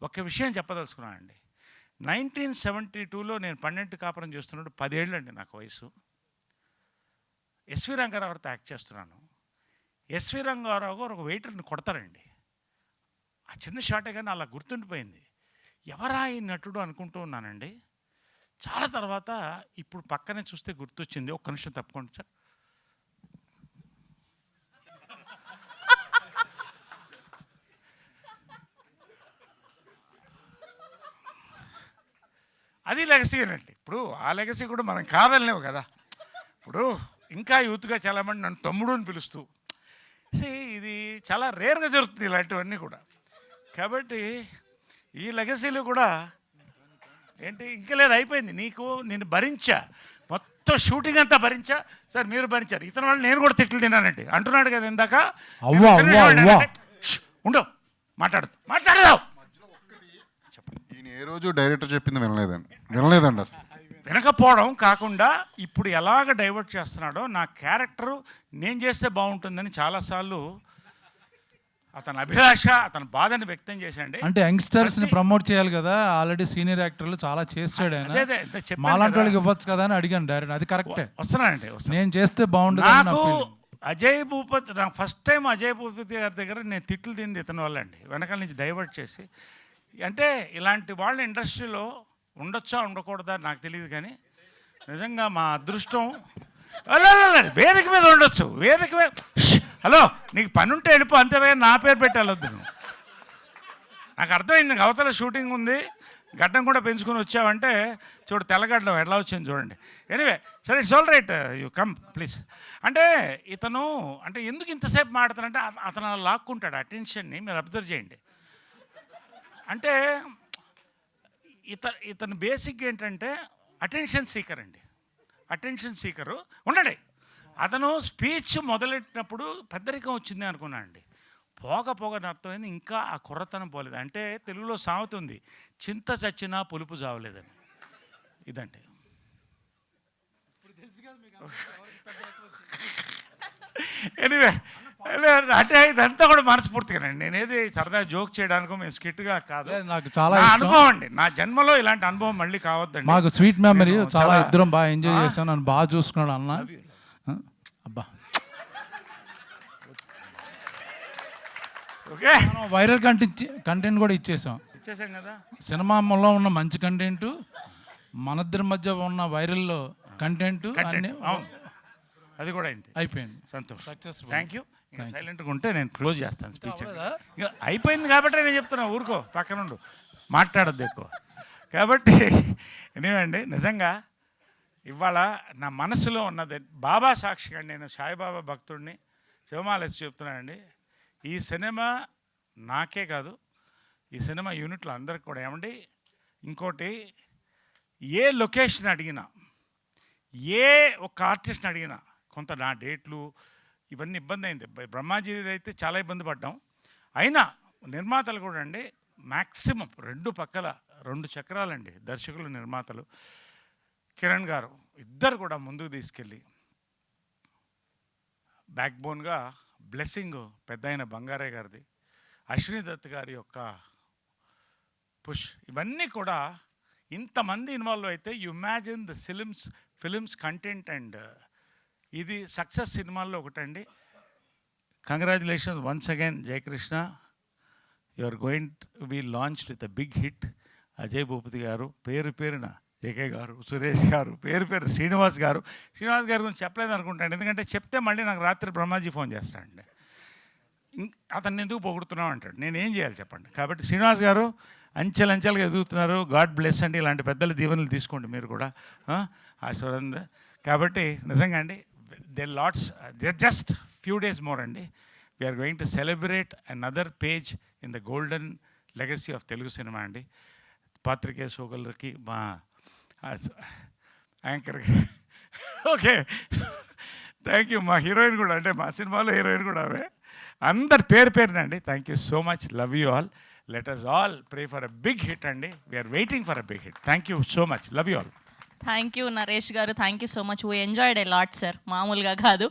ఒక విషయం చెప్పదలుచుకున్నానండి. 1972లో నేను 12 కాపురం చేస్తున్నప్పుడు 10 ఏళ్ళండి నాకు వయసు. ఎస్వి రంగారావుతో యాక్ట్ చేస్తున్నాను. ఎస్వి రంగారావు గారు ఒక వెయిటర్ని కొడతారండి. ఆ చిన్న షాటే కానీ అలా గుర్తుండిపోయింది. ఎవరా ఈ నటుడు అనుకుంటూ ఉన్నానండి. చాలా తర్వాత ఇప్పుడు పక్కనే చూస్తే గుర్తొచ్చింది. ఒక్క నిమిషం తప్పుకోండి సార్. అది లెగసీ అండి. ఇప్పుడు ఆ లెగసీ కూడా మనం కాదలేవు కదా. ఇప్పుడు ఇంకా యూత్గా చాలామంది నన్ను తమ్ముడు అని పిలుస్తూ ఇది చాలా రేర్గా జరుగుతుంది ఇలాంటివన్నీ కూడా. కాబట్టి ఈ లెగసీలు కూడా ఏంటి ఇంకా లేదు, అయిపోయింది. నేను భరించా, మొత్తం షూటింగ్ అంతా భరించా సార్. మీరు భరించారు. ఇతని వాళ్ళు నేను కూడా తిట్లు తిన్నానండి అంటున్నాడు కదా ఇందాక. ఉండవు, మాట్లాడదాం. ఈయన ఏ రోజు డైరెక్టర్ చెప్పింది వినలేదండి అసలు. వినకపోవడం కాకుండా ఇప్పుడు ఎలాగ డైవర్ట్ చేస్తున్నాడో, నా క్యారెక్టరు నేను చేస్తే బాగుంటుందని చాలాసార్లు అతని అభిలాష, అతని బాధని వ్యక్తం చేశాండి. అంటే యంగ్స్టర్స్ని ప్రమోట్ చేయాలి కదా, ఆల్రెడీ సీనియర్ యాక్టర్లు చాలా చేస్తాడు ఆయన. మాలాంటి వాళ్ళకి ఇవ్వచ్చు కదా అని అడిగాను డైరెక్ట్. అది కరెక్టే. వస్తున్నానండి, నేను చేస్తే బాగుంటుంది. నాకు అజయ్ భూపతి, నా ఫస్ట్ టైం అజయ్ భూపతి గారి దగ్గర నేను తిట్లు తింది ఇతని వల్ల అండి. వెనకాల నుంచి డైవర్ట్ చేసి, అంటే ఇలాంటి వాళ్ళ ఇండస్ట్రీలో ఉండొచ్చా ఉండకూడదా నాకు తెలియదు, కానీ నిజంగా మా అదృష్టం. వేదిక మీద ఉండొచ్చు, వేదిక మీద. హలో, నీకు పని ఉంటే వెళ్ళిపో, అంతేగా నా పేరు పెట్టి వెళ్ళొద్దు నువ్వు. నాకు అర్థమైంది, అవతల షూటింగ్ ఉంది, గడ్డం కూడా పెంచుకొని వచ్చావంటే చూడు తెల్లగడ్డం ఎలా వచ్చింది చూడండి. ఎనీవే సరే, it's all right, you come please. అంటే ఇతను అంటే ఎందుకు ఇంతసేపు మాట్లాడుతానంటే అతను అలా లాక్కుంటాడు అటెన్షన్ని. మీరు అబ్జర్వ్ చేయండి. అంటే ఇతను బేసిక్ ఏంటంటే అటెన్షన్ సీకర్ అండి. అటెన్షన్ సీకరు ఉండండి. అతను స్పీచ్ మొదలెట్టినప్పుడు పెద్దరికం వచ్చింది అనుకున్నానండి. పోగ అర్థమైంది, ఇంకా ఆ కుర్రతనం పోలేదు. అంటే తెలుగులో సామెత ఉంది, చింత చచ్చినా పులుపు చావలేదని. ఇదండి. ఎనివే అంటే ఇదంతా కూడా మనస్ఫూర్తిగానండి. నేనేది సరదా జోక్ చేయడానికో మేము స్కిట్గా కాదు, నాకు చాలా అనుభవం అండి. నా జన్మలో ఇలాంటి అనుభవం మళ్ళీ కావద్దండి. మాకు స్వీట్ మెమరీ, చాలా ఇద్దరం బాగా ఎంజాయ్ చేశాను. నన్ను బాగా చూసుకున్నాడు అన్న. అబ్బా, ఓకే, వైరల్ కంటెంట్ కూడా ఇచ్చేసాం కదా. సినిమాలో ఉన్న మంచి కంటెంట్, మనిద్దరి మధ్య ఉన్న వైరల్లో కంటెంట్ అది కూడా అయింది, అయిపోయింది. సంతోషం, సక్సెస్ఫుల్. Thank you. సైలెంట్గా ఉంటే నేను క్లోజ్ చేస్తాను స్పీచ్. ఇక అయిపోయింది కాబట్టి నేను చెప్తున్నా, ఊరుకో, పక్కనుండు, మాట్లాడద్దు ఎక్కువ. కాబట్టి ఎనివేండి, నిజంగా ఇవాళ నా మనసులో ఉన్నది బాబా సాక్షిగా నేను సాయిబాబా భక్తుడిని శివమాలేసి చెప్తున్నానండి. ఈ సినిమా నాకే కాదు, ఈ సినిమా యూనిట్లో అందరికి కూడా. ఏమండి, ఇంకోటి, ఏ లొకేషన్ అడిగినా, ఏ ఒక ఆర్టిస్ట్ని అడిగినా కొంత నా డేట్లు ఇవన్నీ ఇబ్బంది అయింది. బ్రహ్మాజీ అయితే చాలా ఇబ్బంది పడ్డాం. అయినా నిర్మాతలు కూడా అండి మ్యాక్సిమం 2 పక్కల 2 చక్రాలండి, దర్శకులు నిర్మాతలు కిరణ్ గారు ఇద్దరు కూడా ముందుకు తీసుకెళ్ళి బ్యాక్ బోన్గా బ్లెస్సింగ్ పెద్ద అయిన బంగారయ్య గారిది, అశ్విని దత్ గారి యొక్క పుష్, ఇవన్నీ కూడా ఇంతమంది ఇన్వాల్వ్ అయితే you imagine the films content. And ఇది సక్సెస్ సినిమాల్లో ఒకటండి. Congratulations once again Jayakrishna, you are going to be launched with a big hit. Ajay Bhupathi garu, పేరున జేకే గారు, సురేష్ గారు, పేరు శ్రీనివాస్ గారు గురించి చెప్పలేదు అనుకుంటాను, ఎందుకంటే చెప్తే మళ్ళీ నాకు రాత్రి బ్రహ్మాజీ ఫోన్ చేస్తాడండి, అతన్ని ఎందుకు పొగుడుతున్నావు అంటాడు. నేను ఏం చేయాలి చెప్పండి. కాబట్టి శ్రీనివాస్ గారు అంచెలంచెలుగా ఎదుగుతున్నారు. గాడ్ బ్లెస్ అండి. ఇలాంటి పెద్దల దీవెనలు తీసుకోండి మీరు కూడా, ఆశీర్వాదం. కాబట్టి నిజంగా అండి, the lots, just few days more అండి, we are going to celebrate another page in the golden legacy of Telugu cinema అండి. పాత్రికేయ సోదరులకి, మా యాంకర్కి, ఓకే థ్యాంక్ యూ. మా హీరోయిన్ కూడా, అంటే మా సినిమాలో హీరోయిన్ కూడా అవే, అందరు పేరునండి. Thank you so much, love you all. Let us all pray for a big hit అండి. We are waiting for a big hit. Thank you so much. Love you all. Thank you Naresh garu, thank you so much. We enjoyed a lot sir, మామూలుగా కాదు.